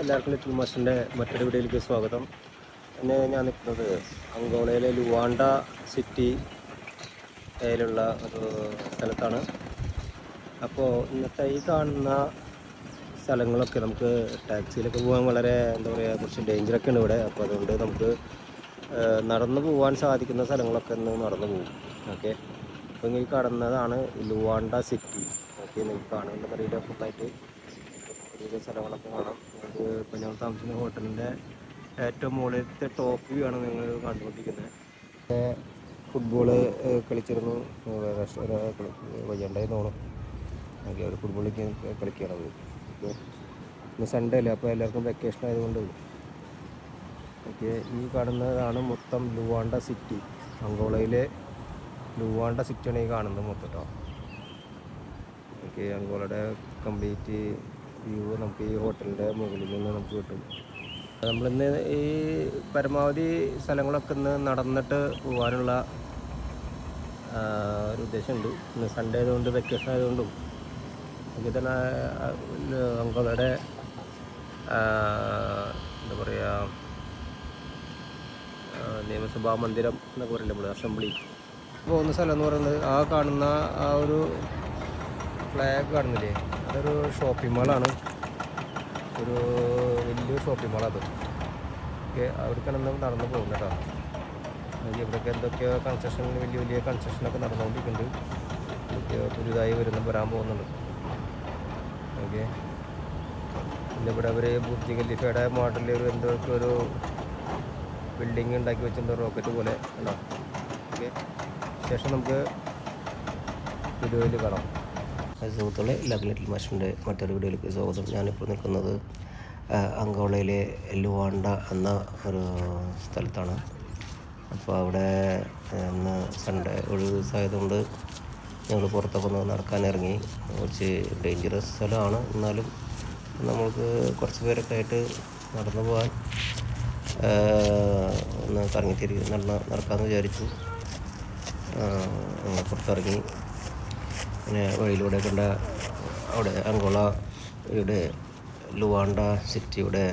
എല്ലാവർക്കും ലിറ്റിൽ മാസ്റ്ററിൻ്റെ മറ്റൊരു വീഡിയോയിലേക്ക് സ്വാഗതം. പിന്നെ ഞാൻ നിൽക്കുന്നത് അങ്കോളയിലെ ലുവാണ്ട സിറ്റി യിലുള്ള ഒരു സ്ഥലത്താണ്. അപ്പോൾ ഇന്നത്തെ ഈ കാണുന്ന സ്ഥലങ്ങളൊക്കെ നമുക്ക് ടാക്സിയിലൊക്കെ പോകാൻ വളരെ എന്താ പറയുക, കുറച്ച് ഡേഞ്ചറൊക്കെ ഉണ്ട് ഇവിടെ. അപ്പോൾ അതുകൊണ്ട് നമുക്ക് നടന്നു പോകാൻ സാധിക്കുന്ന സ്ഥലങ്ങളൊക്കെ ഒന്ന് നടന്നു പോകും. ഓക്കെ, അപ്പോൾ ഈ കടന്നതാണ് ലുവാണ്ട സിറ്റി. ഓക്കെ, നിങ്ങൾക്ക് കാണുന്നുണ്ടെന്ന് അറിയില്ല, ഫുള്ളായിട്ട് പുതിയ സ്ഥലങ്ങളൊക്കെ കാണാം. അത് ഇപ്പോൾ ഞങ്ങൾ താമസിക്കുന്ന ഹോട്ടലിൻ്റെ ഏറ്റവും മുകളിലത്തെ ടോപ്പ് വ്യൂ ആണ് നിങ്ങൾ കണ്ടുകൊണ്ടിരിക്കുന്നത്. ഫുട്ബോള് കളിച്ചിരുന്നു, വയ്യണ്ടായി തോന്നും. ഓക്കെ, അവർ ഫുട്ബോൾ കളിക്കുകയാണത്. ഇന്ന് സൺഡേ അല്ലേ, അപ്പോൾ എല്ലാവർക്കും വെക്കേഷൻ ആയതുകൊണ്ട്. ഓക്കെ, ഈ കാണുന്നതാണ് മൊത്തം ലുവാണ്ട സിറ്റി. അങ്കോളയിലെ ലുവാണ്ട സിറ്റിയാണ് ഈ കാണുന്നത് മൊത്തം കേട്ടോ. ഓക്കെ, അങ്കോളയുടെ കംപ്ലീറ്റ് വ്യൂ നമുക്ക് ഈ ഹോട്ടലിൻ്റെ മുകളിൽ നിന്ന് നമുക്ക് കിട്ടും. നമ്മളിന്ന് ഈ പരമാവധി സ്ഥലങ്ങളൊക്കെ ഇന്ന് നടന്നിട്ട് പോകാനുള്ള ഒരു ഉദ്ദേശമുണ്ട്. ഇന്ന് സൺഡേ ആയതുകൊണ്ട്, വെക്കേഷൻ ആയതുകൊണ്ടും ഒക്കെ തന്നെ അങ്കോളയുടെ എന്താ പറയുക, നിയമസഭാ മന്ദിരം എന്നൊക്കെ പറയില്ല നമ്മൾ, അസംബ്ലി പോകുന്ന സ്ഥലം എന്ന് പറയുന്നത് ആ കാണുന്ന ആ ഒരു ഫ്ലാഗ് കാണുന്നില്ലേ, അതൊരു ഷോപ്പിംഗ് മാളാണ്. ഒരു വലിയൊരു ഷോപ്പിംഗ് മാളത്. ഓക്കെ, അവിടേക്കാണ് നടന്നു പോകുന്നത് കേട്ടോ. ഇവിടെയൊക്കെ എന്തൊക്കെയോ കൺസ്ട്രക്ഷൻ, വലിയ വലിയ കൺസ്ട്രക്ഷനൊക്കെ നടന്നുകൊണ്ടിരിക്കുന്നുണ്ട്. പുതിയതായി വരാൻ പോകുന്നുണ്ട്. ഓക്കെ, പിന്നെ ഇവിടെ അവർ ബുർജ് ഖലീഫയുടെ മോഡലിൽ ഒരു എന്തൊക്കെ ഒരു ബിൽഡിങ് ഉണ്ടാക്കി വെച്ചിട്ടുണ്ട്, റോക്കറ്റ് പോലെ ഉണ്ടോ. ഓക്കെ, ശേഷം നമുക്ക് വീഡിയോയിൽ കാണാം. സുഹൃത്തുക്കളെ, എല്ലാവർക്കും ലിറ്റിൽ മാസ്റ്ററിൻ്റെ മറ്റൊരു വീഡിയോയിലേക്ക് സ്വാഗതം. ഞാനിപ്പോൾ നിൽക്കുന്നത് അങ്കോളയിലെ ലുവാണ്ട എന്ന ഒരു സ്ഥലത്താണ്. അപ്പോൾ അവിടെ ഇന്ന് സൺഡേ ഒരു ദിവസമായതുകൊണ്ട് ഞങ്ങൾ പുറത്തൊക്കെ ഒന്ന് നടക്കാനിറങ്ങി. കുറച്ച് ഡേഞ്ചറസ് സ്ഥലമാണ്, എന്നാലും നമ്മൾക്ക് കുറച്ച് പേരൊക്കെ ആയിട്ട് നടന്നു പോകാൻ ഒന്ന് നടക്കാമെന്ന് വിചാരിച്ചു. പുറത്തിറങ്ങി പിന്നെ വഴിയിലൂടെ കണ്ട അവിടെ അങ്കോളയുടെ ലുവാണ്ട സിറ്റിയുടെ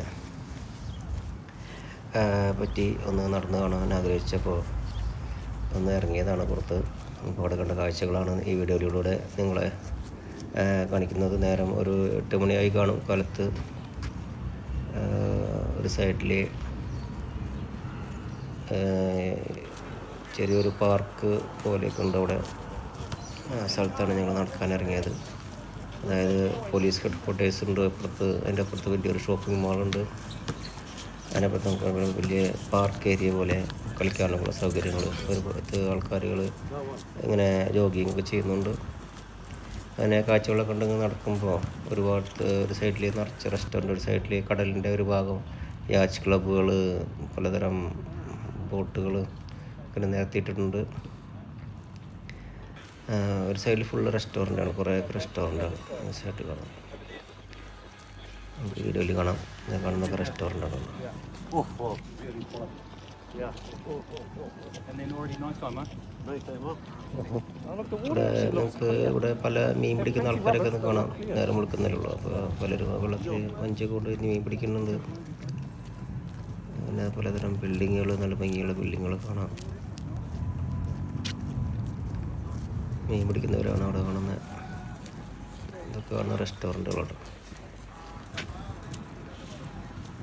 പറ്റി ഒന്ന് നടന്ന് കാണാൻ ആഗ്രഹിച്ചപ്പോൾ ഒന്ന് ഇറങ്ങിയതാണ് പുറത്ത്. അപ്പോൾ അവിടെ കണ്ട കാഴ്ചകളാണ് ഈ വീഡിയോയിലൂടെ നിങ്ങളെ കാണിക്കുന്നത്. നേരം ഒരു 8 മണിയായി കാണും കാലത്ത്. ഒരു സൈഡിൽ ചെറിയൊരു പാർക്ക് പോലെയൊക്കെ ഉണ്ട്. അവിടെ സ്ഥലത്താണ് ഞങ്ങൾ നടക്കാനിറങ്ങിയത്. അതായത് പോലീസ് ഹെഡ് ക്വാർട്ടേഴ്സ് ഉണ്ട് അതിൻ്റെ അപ്പുറത്ത് വലിയൊരു ഷോപ്പിംഗ് മാളുണ്ട്. അതിനപ്പുറത്ത് നമുക്ക് വലിയ പാർക്ക് ഏരിയ പോലെ കളിക്കാനുള്ള സൗകര്യങ്ങൾ, ഒരു പുറത്ത് ആൾക്കാരുകൾ ഇങ്ങനെ ജോഗിങ് ഒക്കെ ചെയ്യുന്നുണ്ട്. അങ്ങനെ കാഴ്ചകളൊക്കെ ഉണ്ടെങ്കിൽ നടക്കുമ്പോൾ ഒരു സൈഡിൽ നിറച്ച് റെസ്റ്റോറൻറ്റ്, ഒരു സൈഡിൽ കടലിൻ്റെ ഒരു ഭാഗം, യാച്ച് ക്ലബ്ബുകൾ, പലതരം ബോട്ടുകൾ ഒക്കെ നിരത്തിയിട്ടുണ്ട്. ഒരു സൈഡിൽ ഫുള്ള് റെസ്റ്റോറൻ്റാണ്, കുറേ റെസ്റ്റോറൻ്റാണ് സൈഡിൽ കാണാം. നമുക്ക് വീഡിയോയിൽ കാണാം. ഞാൻ കാണുന്നൊക്കെ റെസ്റ്റോറൻ്റാണ്. ഇവിടെ പല മീൻ പിടിക്കുന്ന ആൾക്കാരൊക്കെ ഒന്ന് കാണാം. നേരം വിളിക്കുന്നതിലുള്ളൂ. അപ്പോൾ പലരും വെള്ളത്തിൽ വഞ്ചി കൊണ്ട് മീൻ പിടിക്കുന്നുണ്ട്. പിന്നെ പലതരം ബിൽഡിങ്ങുകൾ, നല്ല ഭംഗിയുള്ള ബിൽഡിങ്ങുകൾ കാണാം. മീൻ പിടിക്കുന്നവരാണ് അവിടെ കാണുന്നത്. ഇതൊക്കെ കാണുന്ന റെസ്റ്റോറൻറ്റുകളുണ്ട്.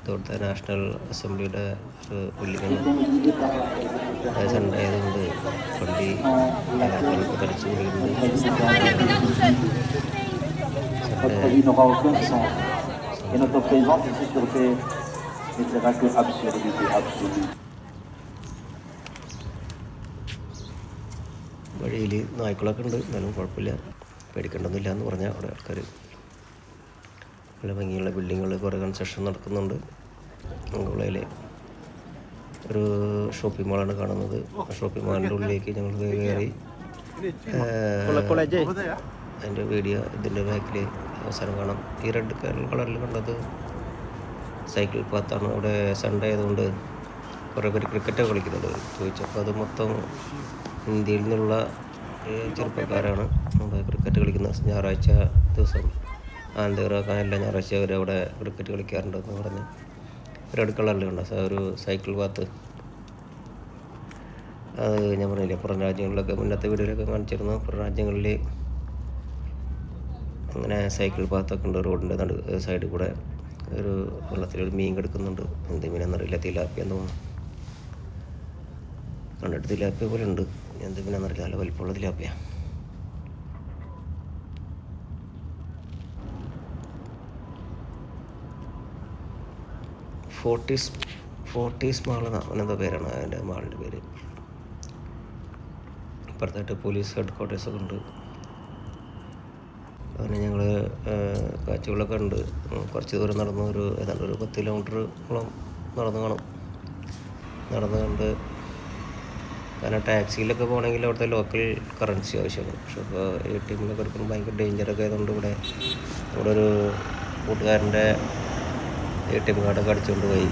ഇവിടുത്തെ നാഷണൽ അസംബ്ലിയുടെ ഒരു ബിൽഡിങ്ങാണ്. സൺഡേ ആയതുകൊണ്ട് പള്ളി തടിച്ചു വഴിയിൽ നായ്ക്കളൊക്കെ ഉണ്ട്, എന്നാലും കുഴപ്പമില്ല, പേടിക്കേണ്ടതൊന്നുമില്ല എന്ന് പറഞ്ഞാൽ അവിടെ ആൾക്കാർ. നല്ല ഭംഗിയുള്ള ബിൽഡിങ്ങുകൾ, കുറേ കൺസ്ട്രക്ഷൻ നടക്കുന്നുണ്ട്. അങ്കോളയിലെ ഒരു ഷോപ്പിംഗ് മാളാണ് കാണുന്നത്. ആ ഷോപ്പിംഗ് മാളിൻ്റെ ഉള്ളിലേക്ക് ഞങ്ങൾ കയറി. അതിൻ്റെ വീഡിയോ ഇതിൻ്റെ ബാക്കിൽ അവസാനം കാണാം. ഈ റെഡ് കളറിൽ കണ്ടത് സൈക്കിൾ പാത്താണ്. അവിടെ സൺഡേ ആയതുകൊണ്ട് കുറേ പേര് ക്രിക്കറ്റൊക്കെ കളിക്കുന്നുണ്ട് ചോദിച്ചപ്പോൾ. അത് മൊത്തം ഇന്ത്യയിൽ നിന്നുള്ള ചെറുപ്പക്കാരാണ് അവിടെ ക്രിക്കറ്റ് കളിക്കുന്ന ഞായറാഴ്ച ദിവസം ആനന്ദകരമാക്കാൻ എല്ലാ ഞായറാഴ്ച അവർ അവിടെ ക്രിക്കറ്റ് കളിക്കാറുണ്ടെന്ന് പറഞ്ഞ് റെഡ് കളറിലുണ്ട് ഒരു സൈക്കിൾ പാത്ത്. അത് ഞാൻ പറഞ്ഞില്ലേ, പുറം രാജ്യങ്ങളിലൊക്കെ മുന്നത്തെ വീഡിയോയിലൊക്കെ കാണിച്ചിരുന്നു. പുറം രാജ്യങ്ങളിൽ അങ്ങനെ സൈക്കിൾ പാത്തൊക്കെ ഉണ്ട്. റോഡിൻ്റെ സൈഡിൽ കൂടെ ഒരു വെള്ളത്തിലൊരു മീൻ കിടക്കുന്നുണ്ട്. എന്ത് മീനെന്നറിയില്ല, തിലാപ്പിയ എന്ന് തോന്നുന്നു. കണ്ടിട്ട് തിലാപ്പിയ പോലെ ഉണ്ട്, എന്ത് മീനെന്നറിയില്ല, നല്ല വലിപ്പമുള്ള തിലാപ്പിയ. ഫോർട്ടീസ് മാൾ അങ്ങനെന്തോ പേരാണ് അതിൻ്റെ മാളിൻ്റെ പേര്. ഇപ്പുറത്തായിട്ട് പോലീസ് ഹെഡ് ക്വാർട്ടേഴ്സൊക്കെ ഉണ്ട്. അങ്ങനെ ഞങ്ങൾ കാഴ്ചകളൊക്കെ ഉണ്ട്. കുറച്ച് ദൂരം നടന്ന് ഏതാണ്ട് ഒരു 10 കിലോമീറ്ററോളം നടന്ന് കണ്ട്. കാരണം ടാക്സിയിലൊക്കെ പോകണമെങ്കിൽ അവിടുത്തെ ലോക്കൽ കറൻസി ആവശ്യമാണ്. പക്ഷെ ഇപ്പോൾ ATMലൊക്കെ എടുക്കുമ്പോൾ ഭയങ്കര ഡേഞ്ചറൊക്കെ ആയതുകൊണ്ട് ഇവിടെ ഒരു കൂട്ടുകാരൻ്റെ ATM കാർഡൊക്കെ അടിച്ചുകൊണ്ട് പോയി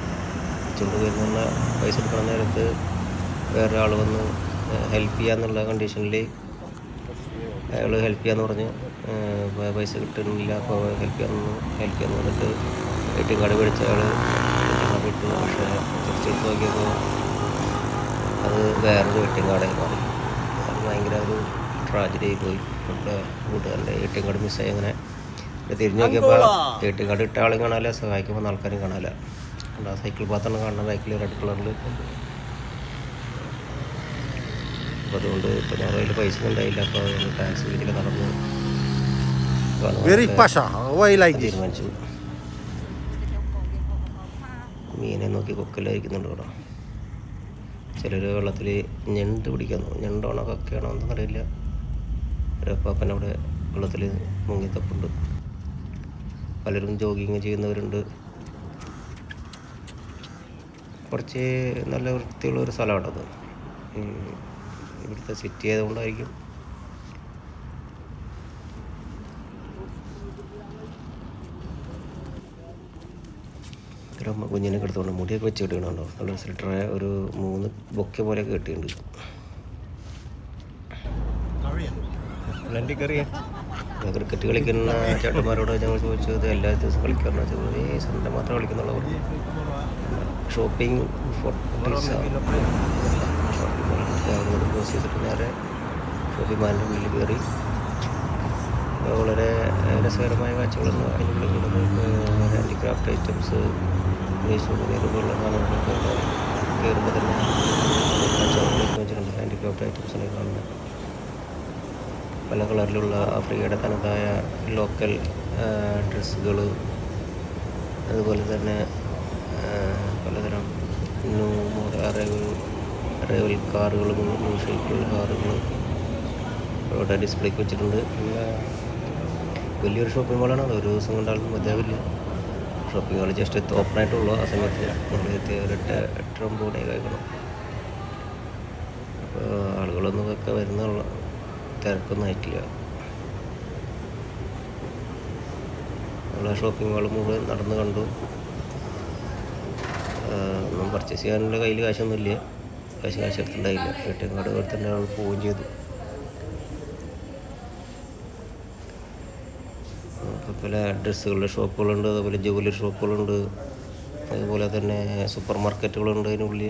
എന്നുള്ള പൈസ എടുക്കണ നേരത്ത് വേറൊരാൾ വന്ന് ഹെൽപ്പ് ചെയ്യാന്നുള്ള കണ്ടീഷനിൽ അയാൾ ഹെൽപ്പ് ചെയ്യാന്ന് പറഞ്ഞ് പൈസ കിട്ടുന്നില്ല. അപ്പോൾ ഹെൽപ്പ് ചെയ്യാന്ന് പറഞ്ഞിട്ട് ATM കാർഡ് മേടിച്ച അയാൾ ATM കാർഡ് ഇട്ടു. പക്ഷേ തിരിച്ചെടുത്ത് നോക്കിയപ്പോൾ അത് വേറൊരു ATM കാർഡായി മാറി. അത് ഭയങ്കര ഒരു ട്രാജഡി ആയി പോയി. നമ്മുടെ കൂട്ടുകാരൻ്റെ ATM കാർഡ് മിസ്സായി. അങ്ങനെ തിരിഞ്ഞു നോക്കിയപ്പോൾ ATM കാർഡ് ഇട്ട ആളും കാണാനില്ല, സഹായിക്കുമ്പോൾ ആൾക്കാരും കാണാനില്ല. ആ സൈക്കിൾ പാത്താണ് കാണുന്ന, സൈക്കിൾ റെഡ് കളറിൽ. അപ്പോൾ അതുകൊണ്ട് ഇപ്പോൾ ഞാൻ കയ്യിൽ പൈസ ഉണ്ടായില്ല. അപ്പോൾ ടാക്സി വീട്ടിൽ നടന്ന് തീരുമാനിച്ചു. മീനെ നോക്കി കൊക്കലായിരിക്കുന്നുണ്ട് കേട്ടോ. ചിലർ വെള്ളത്തിൽ ഞണ്ട് പിടിക്കുന്നു. ഞണ്ടാണോ കക്കയാണോ എന്നൊന്നും അറിയില്ല. ഒരപ്പാപ്പൻ അവിടെ വെള്ളത്തിൽ മുങ്ങിത്തപ്പുണ്ട്. പലരും ജോഗിങ് ചെയ്യുന്നവരുണ്ട്. കുറച്ച് നല്ല വൃത്തിയുള്ളൊരു സ്ഥലമാണത്. ഇവിടുത്തെ സിറ്റി ആയതുകൊണ്ടായിരിക്കും. ഒരമ്മ കുഞ്ഞിനെ കിടത്തുകൊണ്ട് മുടിയൊക്കെ വെച്ച് കിട്ടുന്നുണ്ടോ. നല്ല സ്ലിറ്ററെ ഒരു 3 ബൊക്കെ പോലെയൊക്കെ കിട്ടിയിട്ടുണ്ട്. ക്രിക്കറ്റ് കളിക്കുന്ന ചേട്ടന്മാരോട് ഞങ്ങൾ ചോദിച്ചത് എല്ലാ ദിവസവും കളിക്കാറുണ്ട്. ചോദിച്ചത് സൺഡേ മാത്രമേ കളിക്കുന്നുള്ളൂ. ഷോപ്പിംഗ് ക്ലോസ് ചെയ്തിട്ട് നേരെ ഷോപ്പിംഗ് മാളിൻ്റെ ഉള്ളിൽ കയറി. വളരെ രസകരമായ കാഴ്ചകളൊന്നും അതിനുള്ളിൽ ഹാൻഡിക്രാഫ്റ്റ് ഐറ്റംസ്, പോലുള്ള സാധനങ്ങളൊക്കെ കയറുമ്പോൾ തന്നെ വെച്ചിട്ടുണ്ട്. ഹാൻഡിക്രാഫ്റ്റ് ഐറ്റംസിനെ കാണുന്നത് പല കളറിലുള്ള ആഫ്രിക്കയുടെ തനതായ ലോക്കൽ ഡ്രസ്സുകൾ, അതുപോലെ തന്നെ പലതരം അറൈവൽ കാറുകളും ന്യൂ ഷേപ്പിലുള്ള കാറുകൾ അവിടെ ഡിസ്പ്ലേക്ക് വെച്ചിട്ടുണ്ട്. വലിയൊരു ഷോപ്പിംഗ് മാളാണ്. അത് ഒരു ദിവസം കൊണ്ടാലും മതിയാവില്ല. ഷോപ്പിംഗ് മാൾ ജസ്റ്റ് ഓപ്പൺ ആയിട്ടുള്ളൂ. ആ സമയത്ത് നമ്മൾ എത്തിയ ഒരു 8-9 മണി കഴിക്കണം. അപ്പോൾ ആളുകളൊന്നും ഒക്കെ വരുന്നുള്ള തിരക്കൊന്നും ആയിട്ടില്ല. നമ്മൾ ഷോപ്പിംഗ് മാൾ മുഴുവൻ നടന്ന് കണ്ടു. ഒന്നും പർച്ചേസ് ചെയ്യാനുള്ള കയ്യിൽ കാശൊന്നുമില്ല. കാശ് എടുത്തിട്ടുണ്ടായില്ല. ATM കാർഡ് എടുത്തിട്ട് ആൾ പോവുകയും ചെയ്തു. പല ഡ്രസ്സുകളുടെ ഷോപ്പുകളുണ്ട്, അതുപോലെ ജുവലറി ഷോപ്പുകളുണ്ട്, അതുപോലെ തന്നെ സൂപ്പർ മാർക്കറ്റുകളുണ്ട്. അതിനുള്ളിൽ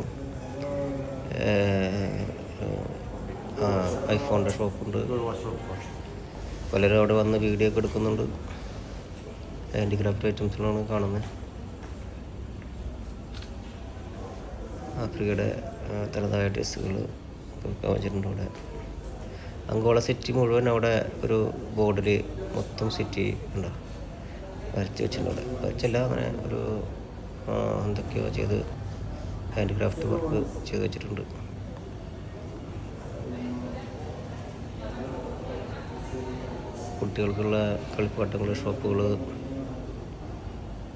ഐഫോണിൻ്റെ ഷോപ്പുണ്ട്. പലരും അവിടെ വന്ന് വീഡിയോ ഒക്കെ എടുക്കുന്നുണ്ട്. ഹാൻഡിക്രാഫ്റ്റ് ഐറ്റംസിലാണ് കാണുന്നത്. ആഫ്രിക്കയുടെ തനതായ ഡ്രസ്സുകൾ ഒക്കെ വെച്ചിട്ടുണ്ട് അവിടെ. അങ്കോള സിറ്റി മുഴുവൻ അവിടെ ഒരു ബോർഡിൽ മൊത്തം സിറ്റി ഉണ്ടോ വരച്ച് വെച്ചിട്ടുണ്ട്. അവിടെ വരച്ചല്ല, അങ്ങനെ ഒരു എന്തൊക്കെയോ ചെയ്ത് ഹാൻഡിക്രാഫ്റ്റ് വർക്ക് ചെയ്ത് വെച്ചിട്ടുണ്ട്. കുട്ടികൾക്കുള്ള കളിപ്പാട്ടങ്ങളുടെ ഷോപ്പുകൾ,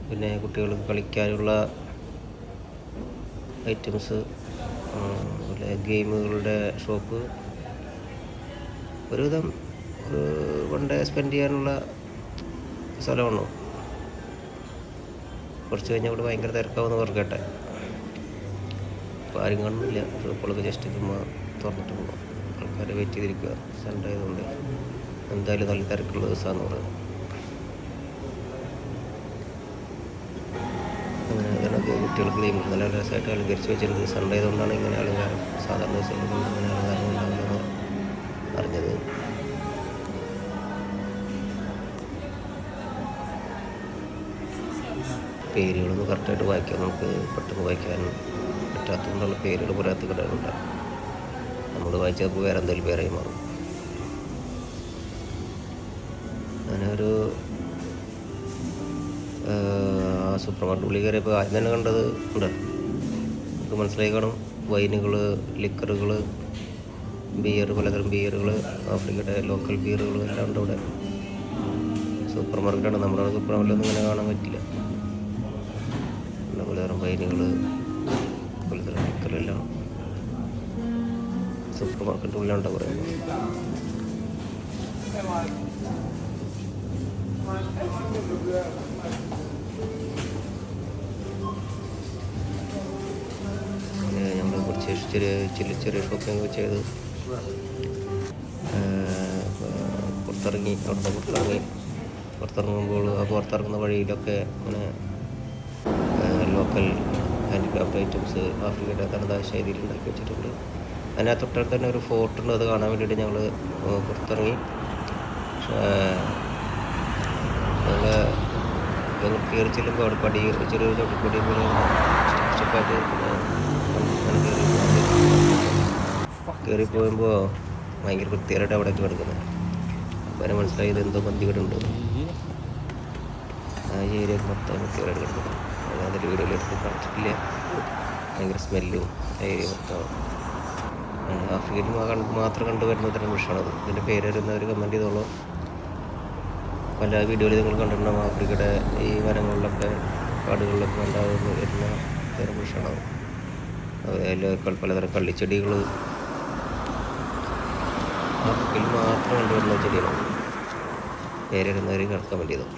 പിന്നെ കുട്ടികൾക്ക് കളിക്കാനുള്ള ഐറ്റംസ്, അതുപോലെ ഗെയിമുകളുടെ ഷോപ്പ്. ഒരുവിധം ഒരു വൺ ഡേ സ്പെൻഡ് ചെയ്യാനുള്ള സ്ഥലമാണ്. കുറച്ച് കഴിഞ്ഞാൽ ഇവിടെ ഭയങ്കര തിരക്കാവുന്ന വർക്കേട്ടെ. അപ്പോൾ ആരും കാണുന്നില്ല. ഷോപ്പുകളൊക്കെ ജസ്റ്റ് ചുമ്മാ തുറന്നിട്ട് പോകാം. ആൾക്കാർ വെയിറ്റ് ചെയ്തിരിക്കുക. സൺഡേ ആയതുകൊണ്ട് എന്തായാലും നല്ല തിരക്കുള്ള ദിവസമാണെന്ന് പറയുന്നത്. കുട്ടികൾക്ക് നല്ല രസമായിട്ട് അലങ്കരിച്ച് വെച്ചിട്ടുണ്ട്. സൺഡേ ആയതുകൊണ്ടാണ് ഇങ്ങനെ അലങ്കാരം, സാധാരണ ദിവസങ്ങളിൽ ഇങ്ങനെ അലങ്കാരം ഉണ്ടാകുന്നത് അറിഞ്ഞത്. പേരുകളൊന്നും കറക്റ്റായിട്ട് വായിക്കാൻ നമുക്ക് പെട്ടെന്ന് വായിക്കാൻ പറ്റാത്തതുകൊണ്ടുള്ള പേരുകൾ പറയാത്ത കടകളുണ്ട്. നമ്മൾ വായിച്ചപ്പോൾ വേറെ എന്തെങ്കിലും പേരായി മാറും. അങ്ങനെ ഒരു സൂപ്പർ മാർക്കറ്റ് ഉള്ളിൽ കയറിയപ്പോൾ ആദ്യം തന്നെ കണ്ടത് ഉണ്ട്, നമുക്ക് മനസ്സിലായി കാണും. വൈനുകൾ, ലിക്കറുകൾ, ബിയർ, പലതരം ബിയറുകൾ, ആഫ്രിക്കയുടെ ലോക്കൽ ബിയറുകൾ എല്ലാം ഉണ്ട് ഇവിടെ. സൂപ്പർ മാർക്കറ്റാണ്. നമ്മുടെ സൂപ്പർ മാർക്കറ്റൊന്നും ഇങ്ങനെ കാണാൻ പറ്റില്ല. പലതരം വൈനുകൾ, പലതരം ലിക്കറെല്ലാം സൂപ്പർ മാർക്കറ്റ് ഉള്ളിലാണ്ടോ പറയുന്നത്. ഞങ്ങൾ കുറച്ച് ചെറിയ ഷോപ്പിംഗ് ചെയ്ത് പുറത്തിറങ്ങുമ്പോൾ ആ പുറത്തിറങ്ങുന്ന വഴിയിലൊക്കെ ഇങ്ങനെ ലോക്കൽ ഹാൻഡിക്രാഫ്റ്റ് ഐറ്റംസ് ആഫ്രിക്കയുടെ തനതായ ശൈലിയിൽ ഉണ്ടാക്കി വെച്ചിട്ടുണ്ട്. അതിനകത്ത് തൊട്ടടുത്ത് തന്നെ ഒരു ഫോർട്ട് ഉണ്ട്. അത് കാണാൻ വേണ്ടിയിട്ട് ഞങ്ങൾ പുറത്തിറങ്ങി. ഞങ്ങൾ കയറി ചെല്ലുമ്പോൾ അവിടെ പടി ചെറിയൊരു ചവിട്ടിപ്പടി പോലെ സ്റ്റെപ്പായിട്ട് കയറിപ്പോകുമ്പോൾ ഭയങ്കര വൃത്തിയായിട്ട് അവിടേക്ക് കിടക്കുന്നത്. അപ്പോൾ അതിനെ മനസ്സിലായത് എന്തോ ബന്ധികളുണ്ട്. ആ ഏരിയ മൊത്തം വൃത്തിയായിട്ട് കിടക്കുന്നത്. അതിൽ വീടുകളിൽ എടുത്ത് കാണിച്ചിട്ടില്ല. ഭയങ്കര സ്മെല്ലും ഏരിയ മൊത്തം. ആഫ്രിക്കയിൽ മാത്രം കണ്ടുവരുന്ന തരം വിഷയമാണത്. ഇതിൻ്റെ പേര് വരുന്നവർ കമൻറ്റ് ചെയ്തോളൂ. പല വീഡിയോയിൽ നിങ്ങൾ കണ്ടിട്ടുണ്ടാകും. ആഫ്രിക്കയുടെ ഈ വനങ്ങളിലൊക്കെ കാടുകളിലൊക്കെ ഉണ്ടാകുന്ന വരുന്ന തരം വിഷയമാണത്. അതിൽ പലതരം കള്ളിച്ചെടികൾ ആഫ്രിക്കയിൽ മാത്രം കണ്ടുവരുന്ന ചെടികളാണ്. പേര് വരുന്നവർ കമൻറ്റ് ചെയ്തോളൂ.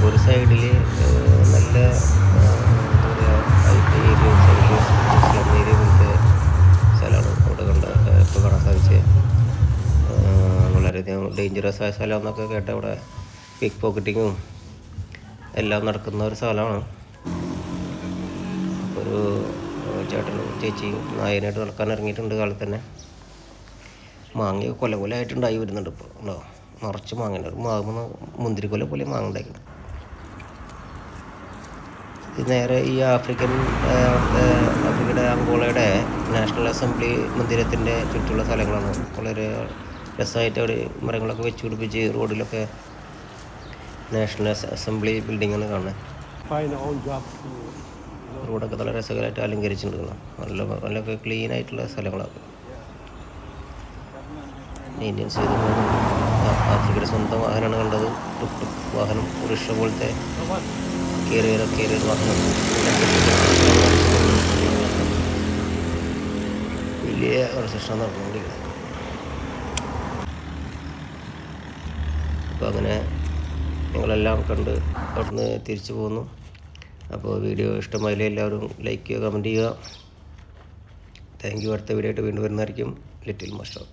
ഒരു സൈഡിൽ നല്ല സ്ലം ഏരിയ പോലത്തെ സ്ഥലമാണ് അവിടെ ഇപ്പോൾ കാണാൻ സാധിച്ചത്. വളരെയധികം ഡേഞ്ചറസ് ആയ സ്ഥലം എന്നൊക്കെ കേട്ട അവിടെ പിക്ക് പോക്കറ്റിങ്ങും എല്ലാം നടക്കുന്ന ഒരു സ്ഥലമാണ്. അപ്പോൾ ഒരു ചേട്ടനും ചേച്ചിയും നായനായിട്ട് നടക്കാൻ ഇറങ്ങിയിട്ടുണ്ട്. കാലത്ത് തന്നെ മാങ്ങ കൊലകൊലയായിട്ടുണ്ടായി വരുന്നുണ്ട്. ഇപ്പോൾ ഉണ്ടോ, നിറച്ച് മാങ്ങ മാങ്ങ മുന്തിരിക്കൊല പോലെ മാങ്ങ ഉണ്ടായിരുന്നു. നേരെ ഈ ആഫ്രിക്കയുടെ അങ്കോളയുടെ നാഷണൽ അസംബ്ലി മന്ദിരത്തിൻ്റെ ചുറ്റുള്ള സ്ഥലങ്ങളാണ്. വളരെ രസമായിട്ട് അവിടെ മരങ്ങളൊക്കെ വെച്ച് പിടിപ്പിച്ച് റോഡിലൊക്കെ നാഷണൽ അസംബ്ലി ബിൽഡിങ്ങാണ് കാണുന്നത്. റോഡൊക്കെ നല്ല രസകരമായിട്ട് അലങ്കരിച്ചിട്ടുണ്ട്. നല്ല ക്ലീൻ ആയിട്ടുള്ള സ്ഥലങ്ങളാണ്. ഇന്ത്യൻ ചെയ്ത് ആഫ്രിക്കയുടെ സ്വന്തം വാഹനമാണ് കണ്ടത്. ടുക് ടുക് വാഹനം, റിക്ഷ പോലത്തെ കയറിയ വാഹനം. വലിയ റിസപ്ഷൻ നടന്നുകൊണ്ടിരിക്കുന്നത്. അപ്പോൾ അങ്ങനെ ഞങ്ങളെല്ലാം കണ്ട് അവിടുന്ന് തിരിച്ചു പോകുന്നു. അപ്പോൾ വീഡിയോ ഇഷ്ടമായാലും എല്ലാവരും ലൈക്ക് ചെയ്യുക, കമൻറ്റ് ചെയ്യുക. Thank you. അടുത്ത വീഡിയോ ആയിട്ട് വീണ്ടും വരുന്നതായിരിക്കും. Little master.